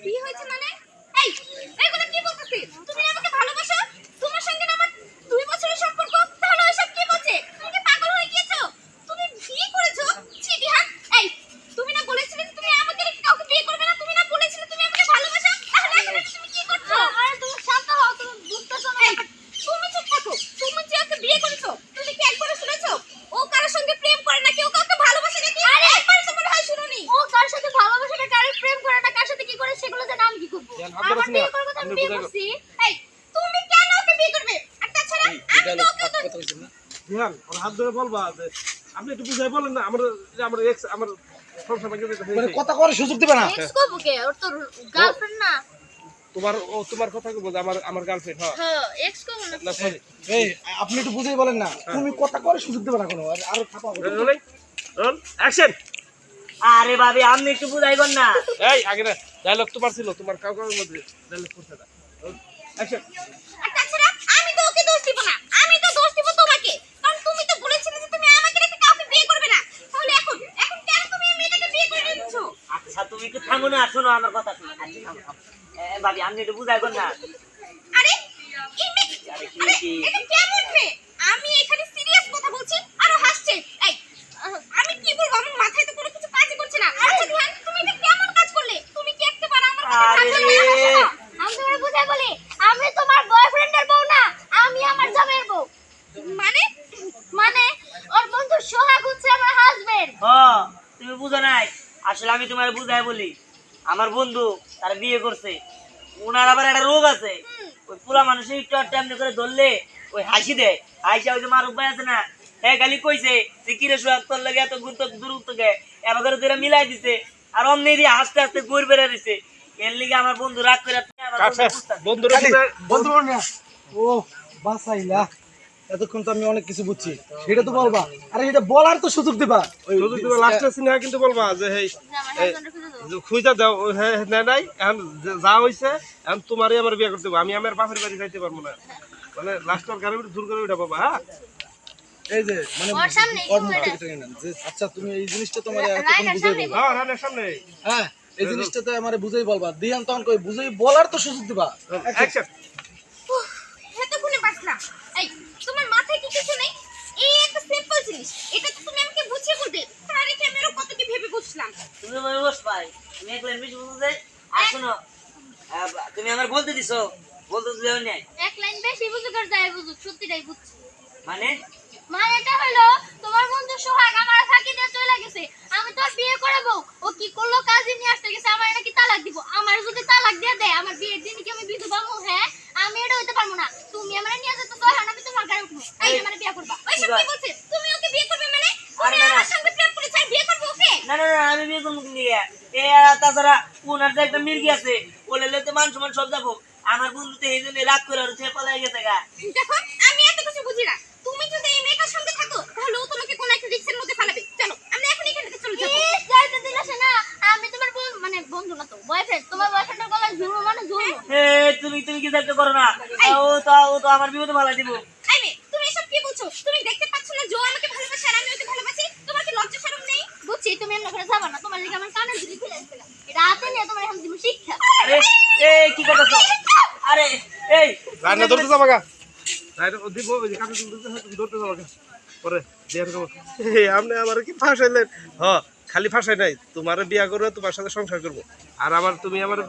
বিয়ে হয়েছে মানে? এই এগুলো কি বলতেছিস? তুমি আমাকে ভালোবাসো? তোমার সঙ্গে না আমার 2 বছরের সম্পর্ক। তাহলে এসব কি বলছে? তুমি কি পাগল হয়ে গিয়েছো? তুমি বিয়ে করেছো? ছি বিহান। এই তুমি না বলেছিলে যে তুমি আমাকে রেখে কাউকে বিয়ে করবে না? তুমি না বলেছিলে তুমি আমাকে ভালোবাসো? তাহলে এখন এটা তুমি কি করছো? আরে তুমি শান্ত হও, তুমি বুঝতেছো না। তুমি চুপ থাকো। তুমি যে ওকে বিয়ে করেছো, তুমি কি একবারও শুনেছো ও কারোর সঙ্গে প্রেম করে নাকি ও কাউকে ভালোবাসে নাকি? আরে একবারও তো মনে হয় শুনোনি। ও কার সাথে ভালোবাসে না, কার প্রেম করে না, কার সাথে কি করে সেগুলো জানা আমি কি করব? আমার বিয়ে করার কথা আমি বিয়ে করছি। এই তুমি কেন ওকে বিয়ে করবে? আর তাছাড়া আমি তো ওকে তো বিহান ওর হাত ধরে বলবা যে আপনি একটু বুঝাই বলেন না আমার আমার এক্স আমার সংসার ভাঙিয়ে দিতে মানে হয়েছে। কথা কওয়ার সুযোগ দিবে না। এক্স করব কে? ওর তো গার্লফ্রেন্ড না। তোমার কথা কি বলতে আমার গার্লফ্রেন্ড হ্যাঁ হ্যাঁ এক্স করব না। না সরি এই আপনি একটু বুঝাই বলেন না, তুমি কথা কওয়ার সুযোগ দিবে না কোনো, আরো ছাপা হবে। Rolling roll action. আরে ভাবি আপনি একটু বুঝাইবেন না। এই আগে না ডায়লগ তোমার ছিল তোমার কাউকার মধ্যে ডায়লগ করতে না অ্যাকশন। আর তাছাড়া আমি তো ওকে দোষ দিব না, আমি তো দোষ দিব তোমাকে। কারণ তুমি তো বলেছিলে যে তুমি আমাকে রেখে কাউকে বিয়ে করবে না। তাহলে এখন কেন তুমি এই মেয়েটাকে বিয়ে করে নিচ্ছ? আচ্ছা তুমি একটু থামো না, শোনো আমার কথা শোনো। আচ্ছা থামো থামো। ভাবি আপনি একটু বুঝাইবেন না। আরে এই মেয়ে, আরে কি আরে কি এটা কেমন মেয়ে? আমি এখানে সিরিয়াস কথা বলছি আর ও হাসছে। এই আমি কি বলবো, আমার মাথায় তো কোনো কিছু কাজই করছে না। আচ্ছা ধ্যান, তুমি এটা কেমন কাজ করলে? তুমি কি একবার আমার কথা আরে ভাবলে না? আমি তোমার বুঝাই বলি, আমি তোমার বয়ফ্রেন্ডের বউ না, আমি আমার জামাইয়ের বউ। মানে মানে ওর বন্ধু সোহাগ হচ্ছে আমার হাজবেন্ড। ও তুমি বুঝো নাই, আসলে আমি তোমার বুঝাই বলি। আমার বন্ধু তার বিয়ে করছে, ওনার আবার একটা রোগ আছে। ওই পুরা মানুষের একটু এমনি করে ধরলে ওই হাসি দেয়। হাসি ওই যে মারুফ ভাই আছে না, হ্যাঁ খালি কইছে যে কিরে সোহাগ তোর লাগে এত গুরুত্ব দূরত্ব গে এবার করে তোরা মিলাই দিছে। আর অমনি দিয়ে আস্তে আস্তে ঘুর বেড়ে দিছে। এর লিগে আমার বন্ধু রাগ করে আমার বন্ধু বুঝতাছে। বন্ধুরা বন্ধু না, ও বাসাইলা, এতক্ষণ তো আমি অনেক কিছু বুঝছি, সেটা তো বলবা। আরে এটা বলার তো সুযোগ দিবা। ওই যদি তুমি লাস্টে সিনে কিন্তু বলবা যে হেই খুঁজা দাও হ্যাঁ না নাই এখন যা হইছে এখন তোমারই আমার বিয়ে করতে হবে আমি আমার বাপের বাড়ি যাইতে পারবো না মানে লাস্টের গাড়ি দূর করে উঠা বাবা হ্যাঁ এই যে মানে ওর সামনে ওর মুখ থেকে টেনে নেন যে আচ্ছা তুমি এই জিনিসটা তোমার এতক্ষণ বুঝাই বলবা। হ্যাঁ রানের সামনে হ্যাঁ এই জিনিসটা তো আমারে বুঝাই বলবা, দিয়ান তখন কই বুঝাই বলার তো সুযোগ দিবা। অ্যাকশন। এতক্ষণে বাঁচলাম। এই তোমার মাথায় কি কিছু নেই? এই একটা সিম্পল জিনিস, এটা তো তুমি আমাকে বুঝিয়ে বলবে। তার আগে আমি আরো কত কি ভেবে বসলাম। তুমি মনে বস ভাই, তুমি একবার মিশ বুঝতে আর শোনো, তুমি আমার বলতে দিছো, বলতে দিও নাই এক লাইন বেশি বুঝুক আর যায় বুঝুক, সত্যিটাই বুঝছি। মানে মানেটা হলো তোমার বন্ধু সোহাগ আমার ফাঁকি দিয়ে চলে গেছে। আমি তো আর বিয়ে করাবো, ও কি করলো কাজে নিয়ে আসতে গেছে, আমার নাকি তালাক দিব। আমার যদি তালাক দিয়ে দেয় আমার বিয়ের দিন কি আমি বিধবা হবো? হ্যাঁ আমি এটা হইতে পারবো না। তুমি আমার নিয়ে যেতে তো এখন আমি তোমার গায়ে উঠবো। এই যে মানে বিয়ে করবা, ওইসব কি বলছিস? তুমি ওকে বিয়ে করবে মানে? আরে তুমি না, আমার সঙ্গে প্রেম করেছ আর বিয়ে করবে ওকে? না না না আমি বিয়ে করবো কিন্তু এ তাছাড়া ওনার যে একটা মির্গি আছে বলে লেতে মান সমান সব যাবো। আমার বন্ধু তো এই জন্য রাগ করে আর সে পালাই গেছে গা। দেখো আমি এত কিছু বুঝি না। তুমি যদি এই মেয়েটার সঙ্গে থাকো তাহলে ও তোমাকে কোন একটা রিস্কের মধ্যে ফেলাবে। চলো আমরা এখন এখান থেকে চলে যাবো। যাইতে দিলাস না, আমি তোমার মানে বন্ধু না তো বয়ফ্রেন্ড। তোমার বয়ফ্রেন্ডের গলায় ঝুমো মানে ঝুমো। এ তুমি তুমি কি একটা করো না, ও তো আমার বিপদে ভালাই দিব। এই মেয়ে তুমি এসব কি বলছো? তুমি দেখতে পাচ্ছ না যে ও আমাকে ভালোবাসে আর আমি ওকে ভালোবাসি? তোমার কি লজ্জা শরম নেই? বুঝছি তুমি এমন করে যাবা না, তোমার লাগি আমার কানের দুলি খুলে আসছিল। এটা হাতে নিয়ে তোমার এখন দিব শিক্ষা। আরে এই কি করতেছ? আরে এই রান্না ধরতে যাবা গা রাইট দিব ওই যে কাছে ধরতে যাবা গা পরে দেয়ার কব এই আপনি আমারে কি ফাঁসাইলেন হ্যাঁ খালি ফাঁসাই নাই তোমারে বিয়া করব তোমার সাথে সংসার করব আর আমার তুমি আমার